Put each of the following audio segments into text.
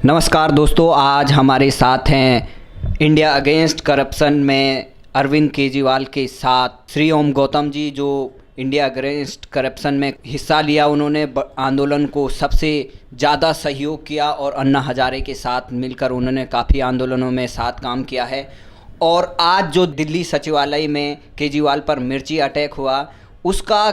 नमस्कार दोस्तों, आज हमारे साथ हैं इंडिया अगेंस्ट करप्शन में अरविंद केजरीवाल के साथ श्री ओम गौतम जी, जो इंडिया अगेंस्ट करप्शन में हिस्सा लिया। उन्होंने आंदोलन को सबसे ज़्यादा सहयोग किया और अन्ना हजारे के साथ मिलकर उन्होंने काफ़ी आंदोलनों में साथ काम किया है। और आज जो दिल्ली सचिवालय में केजरीवाल पर मिर्ची अटैक हुआ, उसका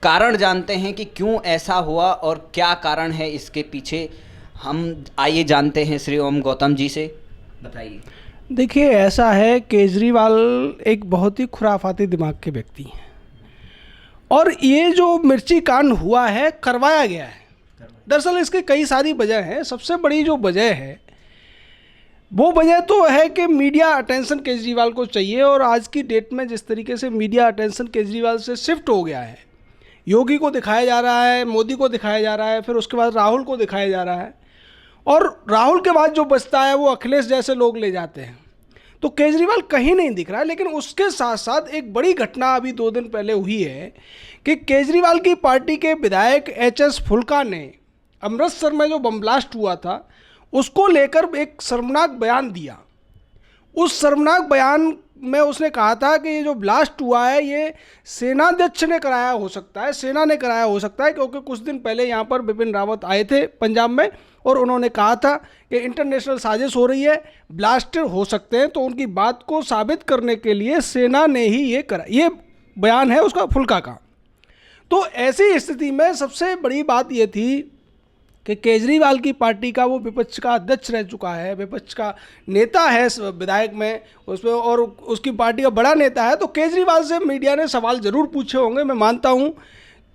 कारण जानते हैं कि क्यों ऐसा हुआ और क्या कारण है इसके पीछे। हम आइए जानते हैं श्री ओम गौतम जी से, बताइए। देखिए, ऐसा है, केजरीवाल एक बहुत ही खुराफाती दिमाग के व्यक्ति हैं और ये जो मिर्ची कांड हुआ है करवाया गया है। दरअसल इसकी कई सारी वजह हैं। सबसे बड़ी जो वजह है वो वजह तो है कि मीडिया अटेंशन केजरीवाल को चाहिए, और आज की डेट में जिस तरीके से मीडिया अटेंशन केजरीवाल से शिफ्ट हो गया है, योगी को दिखाया जा रहा है, मोदी को दिखाया जा रहा है, फिर उसके बाद राहुल को दिखाया जा रहा है, और राहुल के बाद जो बचता है वो अखिलेश जैसे लोग ले जाते हैं। तो केजरीवाल कहीं नहीं दिख रहा है। लेकिन उसके साथ साथ एक बड़ी घटना अभी 2 दिन पहले हुई है कि केजरीवाल की पार्टी के विधायक एच.एस. फुल्का ने अमृतसर में जो बम ब्लास्ट हुआ था उसको लेकर एक शर्मनाक बयान दिया। उस शर्मनाक बयान में उसने कहा था कि ये जो ब्लास्ट हुआ है ये सेनाध्यक्ष ने कराया हो सकता है, सेना ने कराया हो सकता है, क्योंकि कुछ दिन पहले यहाँ पर बिपिन रावत आए थे पंजाब में और उन्होंने कहा था कि इंटरनेशनल साजिश हो रही है, ब्लास्टर हो सकते हैं। तो उनकी बात को साबित करने के लिए सेना ने ही ये बयान है उसका, फुल्का का। तो ऐसी स्थिति में सबसे बड़ी बात ये थी कि केजरीवाल की पार्टी का वो विपक्ष का अध्यक्ष रह चुका है, विपक्ष का नेता है विधायक में उसमें, और उसकी पार्टी का बड़ा नेता है। तो केजरीवाल से मीडिया ने सवाल ज़रूर पूछे होंगे। मैं मानता हूँ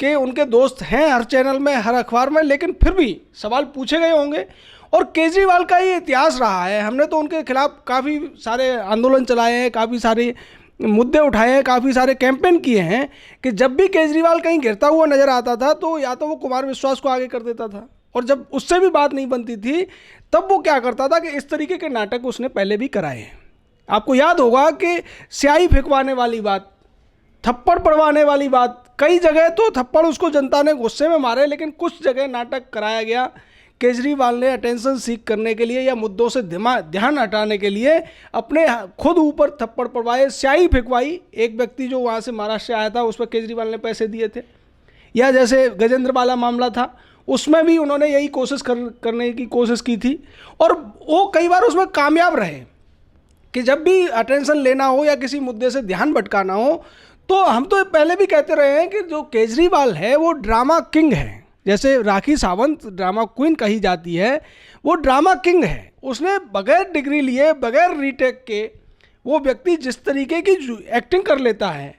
कि उनके दोस्त हैं हर चैनल में, हर अखबार में, लेकिन फिर भी सवाल पूछे गए होंगे। और केजरीवाल का ये इतिहास रहा है, हमने तो उनके खिलाफ काफ़ी सारे आंदोलन चलाए हैं, काफ़ी सारे मुद्दे उठाए हैं, काफ़ी सारे कैंपेन किए हैं कि जब भी केजरीवाल कहीं गिरता हुआ नज़र आता था तो या तो वो कुमार विश्वास को आगे कर देता था, और जब उससे भी बात नहीं बनती थी तब वो क्या करता था कि इस तरीके के नाटक उसने पहले भी कराए हैं। आपको याद होगा कि स्याही फेंकवाने वाली बात, थप्पड़ पड़वाने वाली बात, कई जगह तो थप्पड़ उसको जनता ने गुस्से में मारे, लेकिन कुछ जगह नाटक कराया गया। केजरीवाल ने अटेंशन सीख करने के लिए या मुद्दों से ध्यान हटाने के लिए अपने खुद ऊपर थप्पड़ पड़वाए, स्याही फेंकवाई। एक व्यक्ति जो वहाँ से महाराष्ट्र से आया था उस पर केजरीवाल ने पैसे दिए थे, या जैसे गजेंद्र वाला मामला था उसमें भी उन्होंने यही कोशिश करने की कोशिश की थी, और वो कई बार उसमें कामयाब रहे कि जब भी अटेंशन लेना हो या किसी मुद्दे से ध्यान भटकाना हो, तो हम तो पहले भी कहते रहे हैं कि जो केजरीवाल है वो ड्रामा किंग है। जैसे राखी सावंत ड्रामा क्वीन कही जाती है, वो ड्रामा किंग है। उसने बगैर डिग्री लिए, बगैर रीटेक के, वो व्यक्ति जिस तरीके की एक्टिंग कर लेता है,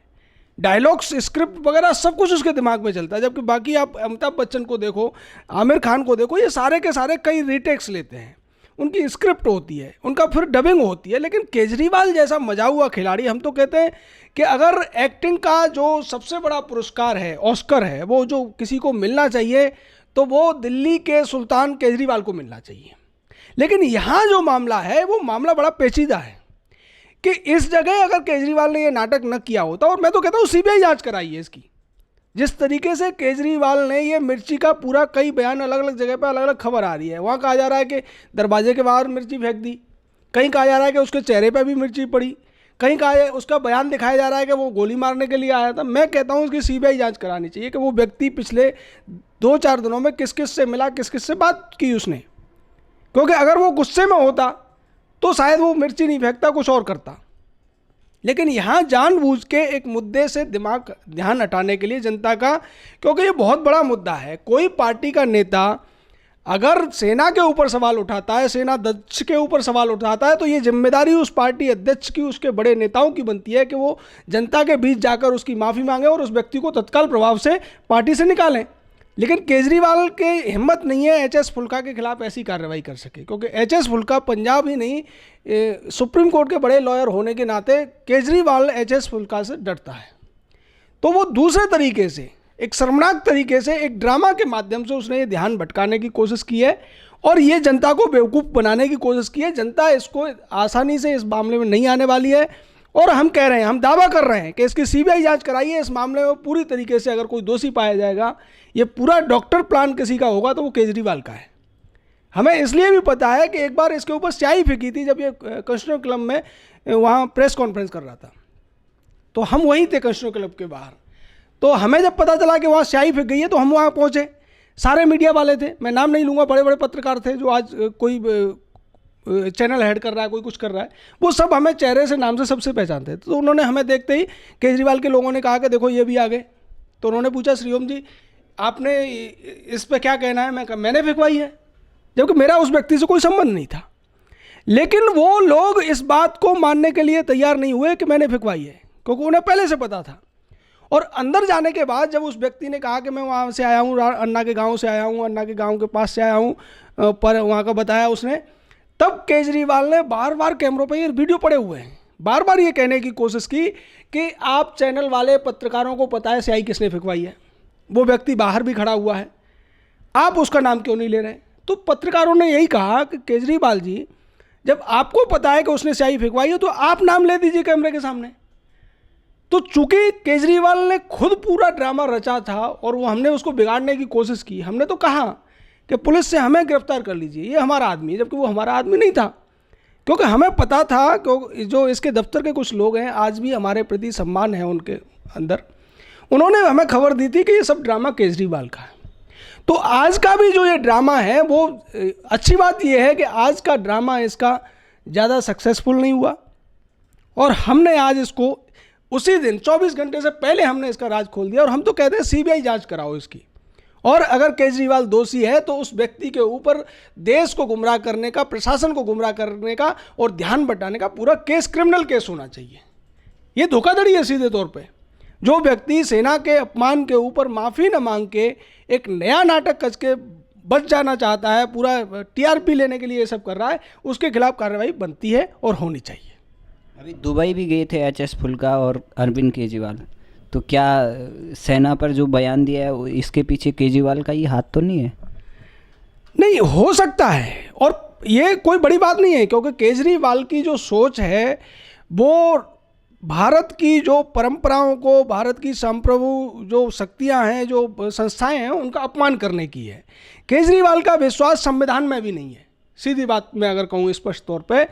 डायलॉग्स, स्क्रिप्ट वगैरह सब कुछ उसके दिमाग में चलता है। जबकि बाकी आप अमिताभ बच्चन को देखो, आमिर खान को देखो, ये सारे के सारे कई रीटेक्स लेते हैं, उनकी स्क्रिप्ट होती है, उनका फिर डबिंग होती है। लेकिन केजरीवाल जैसा मजा हुआ खिलाड़ी, हम तो कहते हैं कि अगर एक्टिंग का जो सबसे बड़ा पुरस्कार है, ऑस्कर है, वो जो किसी को मिलना चाहिए तो वो दिल्ली के सुल्तान केजरीवाल को मिलना चाहिए। लेकिन यहाँ जो मामला है वो मामला बड़ा पेचीदा है कि इस जगह अगर केजरीवाल ने ये नाटक न किया होता, और मैं तो कहता हूँ सीबीआई जांच कराइए इसकी। जिस तरीके से केजरीवाल ने ये मिर्ची का पूरा, कई बयान अलग अलग जगह पे अलग अलग खबर आ रही है। वहाँ कहा जा रहा है कि दरवाजे के बाहर मिर्ची फेंक दी, कहीं कहा जा रहा है कि उसके चेहरे पे भी मिर्ची पड़ी, कहीं कहा है उसका बयान दिखाया जा रहा है कि वो गोली मारने के लिए आया था। मैं कहता हूँ उसकी सीबीआई जांच करानी चाहिए कि वो व्यक्ति पिछले 2-4 दिनों में किस किस से मिला, किस किस से बात की उसने। क्योंकि अगर वो गुस्से में होता तो शायद वो मिर्ची नहीं फेंकता, कुछ और करता। लेकिन यहाँ जानबूझ के एक मुद्दे से ध्यान हटाने के लिए जनता का, क्योंकि ये बहुत बड़ा मुद्दा है। कोई पार्टी का नेता अगर सेना के ऊपर सवाल उठाता है, सेना अध्यक्ष के ऊपर सवाल उठाता है, तो ये जिम्मेदारी उस पार्टी अध्यक्ष की, उसके बड़े नेताओं की बनती है कि वो जनता के बीच जाकर उसकी माफ़ी मांगे और उस व्यक्ति को तत्काल प्रभाव से पार्टी से निकालें। लेकिन केजरीवाल के हिम्मत नहीं है एच.एस. फुल्का के खिलाफ ऐसी कार्रवाई कर सके, क्योंकि एच.एस. फुल्का पंजाब ही नहीं, सुप्रीम कोर्ट के बड़े लॉयर होने के नाते केजरीवाल एच.एस. फुल्का से डरता है। तो वो दूसरे तरीके से, एक शर्मनाक तरीके से, एक ड्रामा के माध्यम से उसने ये ध्यान भटकाने की कोशिश की है और ये जनता को बेवकूफ़ बनाने की कोशिश की है। जनता इसको आसानी से इस मामले में नहीं आने वाली है, और हम कह रहे हैं, हम दावा कर रहे हैं कि इसकी सीबीआई जांच कराइए। इस मामले में पूरी तरीके से अगर कोई दोषी पाया जाएगा, ये पूरा डॉक्टर प्लान किसी का होगा तो वो केजरीवाल का है। हमें इसलिए भी पता है कि एक बार इसके ऊपर स्याही फेंकी थी जब ये कंस्टिट्यूशन क्लब में वहाँ प्रेस कॉन्फ्रेंस कर रहा था, तो हम वहीं थे कंस्टिट्यूशन क्लब के बाहर। तो हमें जब पता चला कि वहाँ स्याही फेंक गई है तो हम वहाँ पहुँचे, सारे मीडिया वाले थे, मैं नाम नहीं लूँगा, बड़े बड़े पत्रकार थे जो आज कोई चैनल हेड कर रहा है, कोई कुछ कर रहा है, वो सब हमें चेहरे से नाम से सबसे पहचानते थे। तो उन्होंने हमें देखते ही केजरीवाल के लोगों ने कहा कि देखो ये भी आ गए। तो उन्होंने पूछा श्री ओम जी आपने इस पर क्या कहना है? मैं कहा मैंने फेंकवाई है, जबकि मेरा उस व्यक्ति से कोई संबंध नहीं था। लेकिन वो लोग इस बात को मानने के लिए तैयार नहीं हुए कि मैंने फेंकवाई है, क्योंकि उन्हें पहले से पता था। और अंदर जाने के बाद जब उस व्यक्ति ने कहा कि मैं वहाँ से आया हूँ, अन्ना के गांव से आया हूँ, अन्ना के गांव के पास से आया हूँ, पर वहाँ का बताया उसने, तब केजरीवाल ने बार बार कैमरों पर ये वीडियो पड़े हुए हैं, बार बार ये कहने की कोशिश की कि आप चैनल वाले पत्रकारों को पता है स्याही किसने फेंकवाई है, वो व्यक्ति बाहर भी खड़ा हुआ है, आप उसका नाम क्यों नहीं ले रहे? तो पत्रकारों ने यही कहा कि केजरीवाल जी जब आपको पता है कि उसने स्याही फेंकवाई है तो आप नाम ले दीजिए कैमरे के सामने। तो चूंकि केजरीवाल ने खुद पूरा ड्रामा रचा था और वो हमने उसको बिगाड़ने की कोशिश की, हमने तो कहा कि पुलिस से हमें गिरफ्तार कर लीजिए, ये हमारा आदमी है, जबकि वो हमारा आदमी नहीं था, क्योंकि हमें पता था कि जो इसके दफ्तर के कुछ लोग हैं आज भी हमारे प्रति सम्मान है उनके अंदर, उन्होंने हमें खबर दी थी कि ये सब ड्रामा केजरीवाल का है। तो आज का भी जो ये ड्रामा है वो अच्छी बात ये है कि आज का ड्रामा इसका ज़्यादा सक्सेसफुल नहीं हुआ और हमने आज इसको उसी दिन 24 घंटे से पहले हमने इसका राज खोल दिया। और हम तो कहते हैं सीबीआई जांच कराओ इसकी, और अगर केजरीवाल दोषी है तो उस व्यक्ति के ऊपर देश को गुमराह करने का, प्रशासन को गुमराह करने का और ध्यान बटाने का पूरा केस क्रिमिनल केस होना चाहिए। ये धोखाधड़ी है सीधे तौर पे। जो व्यक्ति सेना के अपमान के ऊपर माफ़ी न मांग के एक नया नाटक कस के बच जाना चाहता है, पूरा टीआरपी लेने के लिए ये सब कर रहा है, उसके खिलाफ कार्रवाई बनती है और होनी चाहिए। अभी दुबई भी गए थे एचएस फुल्का और अरविंद केजरीवाल, तो क्या सेना पर जो बयान दिया है इसके पीछे केजरीवाल का ही हाथ तो नहीं है? नहीं, हो सकता है, और ये कोई बड़ी बात नहीं है, क्योंकि केजरीवाल की जो सोच है वो भारत की जो परंपराओं को, भारत की संप्रभु जो शक्तियां हैं, जो संस्थाएं हैं, उनका अपमान करने की है। केजरीवाल का विश्वास संविधान में भी नहीं है, सीधी बात मैं अगर कहूँ स्पष्ट तौर पे।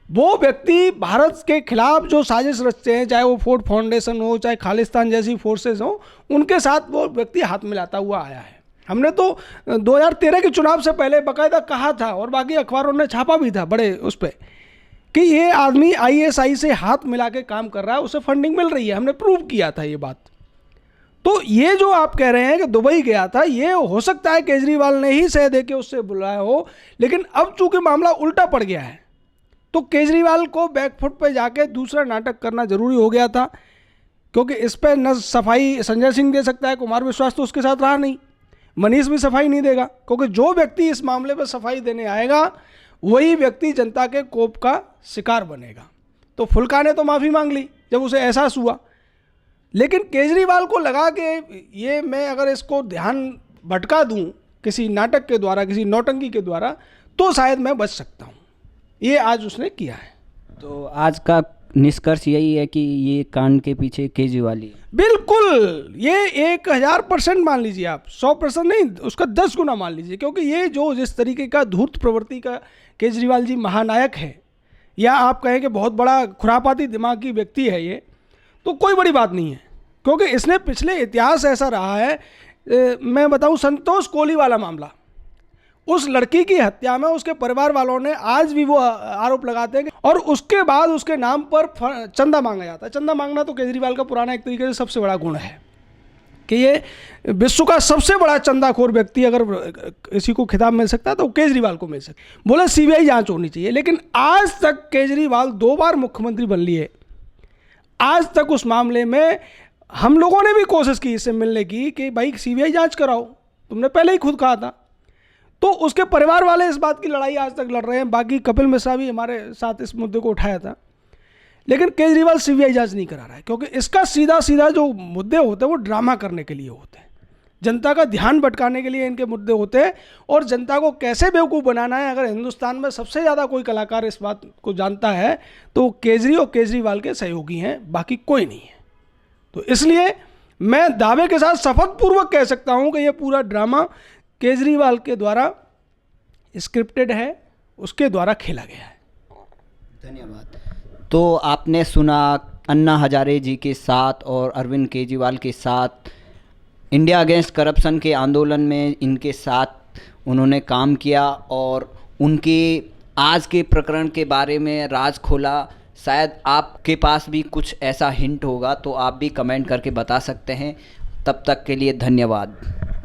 वो व्यक्ति भारत के खिलाफ जो साजिश रचते हैं, चाहे वो फोर्ड फाउंडेशन हो, चाहे खालिस्तान जैसी फोर्सेस हो, उनके साथ वो व्यक्ति हाथ मिलाता हुआ आया है। हमने तो 2013 के चुनाव से पहले बाकायदा कहा था और बाकी अखबारों ने छापा भी था बड़े उस पर कि ये आदमी आईएसआई से हाथ मिला के काम कर रहा है, उसे फंडिंग मिल रही है, हमने प्रूव किया था ये बात। तो ये जो आप कह रहे हैं कि दुबई गया था, ये हो सकता है केजरीवाल ने ही सह दे के उससे बुलाया हो, लेकिन अब चूंकि मामला उल्टा पड़ गया है तो केजरीवाल को बैकफुट पे जाके दूसरा नाटक करना जरूरी हो गया था, क्योंकि इस पर न सफाई संजय सिंह दे सकता है, कुमार विश्वास तो उसके साथ रहा नहीं, मनीष भी सफाई नहीं देगा, क्योंकि जो व्यक्ति इस मामले पर सफाई देने आएगा वही व्यक्ति जनता के कोप का शिकार बनेगा। तो फुल्का ने तो माफ़ी मांग ली जब उसे एहसास हुआ, लेकिन केजरीवाल को लगा कि ये मैं अगर इसको ध्यान भटका दूं किसी नाटक के द्वारा, किसी नौटंकी के द्वारा, तो शायद मैं बच सकता हूं। ये आज उसने किया है। तो आज का निष्कर्ष यही है कि ये कांड के पीछे केजरीवाल ही है। बिल्कुल, ये 1000% मान लीजिए आप, 100% नहीं, उसका 10 गुना मान लीजिए, क्योंकि ये जो जिस तरीके का धूर्त प्रवृत्ति का केजरीवाल जी महानायक है, या आप कहें कि बहुत बड़ा खुरापाती दिमाग की व्यक्ति है ये, तो कोई बड़ी बात नहीं है, क्योंकि इसने पिछले इतिहास ऐसा रहा है। मैं बताऊं, संतोष कोहली वाला मामला, उस लड़की की हत्या में उसके परिवार वालों ने आज भी वो आरोप लगाते हैं, और उसके बाद उसके नाम पर चंदा मांगा जाता है। चंदा मांगना तो केजरीवाल का पुराना एक तरीके से सबसे बड़ा गुण है कि ये विश्व का सबसे बड़ा चंदाखोर व्यक्ति अगर किसी को खिताब मिल सकता है तो केजरीवाल को मिल सकता। बोले सीबीआई जांच होनी चाहिए, लेकिन आज तक केजरीवाल 2 बार मुख्यमंत्री बन लिए, आज तक उस मामले में हम लोगों ने भी कोशिश की इससे मिलने की कि भाई सीबीआई जांच कराओ, तुमने पहले ही खुद कहा था। तो उसके परिवार वाले इस बात की लड़ाई आज तक लड़ रहे हैं। बाकी कपिल मिश्रा भी हमारे साथ इस मुद्दे को उठाया था, लेकिन केजरीवाल सीबीआई जांच नहीं करा रहा है, क्योंकि इसका सीधा सीधा जो मुद्दे होते हैं वो ड्रामा करने के लिए होते हैं, जनता का ध्यान भटकाने के लिए इनके मुद्दे होते हैं, और जनता को कैसे बेवकूफ़ बनाना है। अगर हिंदुस्तान में सबसे ज़्यादा कोई कलाकार इस बात को जानता है तो केजरी और केजरीवाल के सहयोगी हैं, बाकी कोई नहीं है। तो इसलिए मैं दावे के साथ शपथ पूर्वक कह सकता हूं कि यह पूरा ड्रामा केजरीवाल के द्वारा स्क्रिप्टेड है, उसके द्वारा खेला गया है। धन्यवाद। तो आपने सुना अन्ना हजारे जी के साथ और अरविंद केजरीवाल के साथ इंडिया अगेंस्ट करप्शन के आंदोलन में इनके साथ उन्होंने काम किया और उनके आज के प्रकरण के बारे में राज खोला। शायद आपके पास भी कुछ ऐसा हिंट होगा तो आप भी कमेंट करके बता सकते हैं। तब तक के लिए धन्यवाद।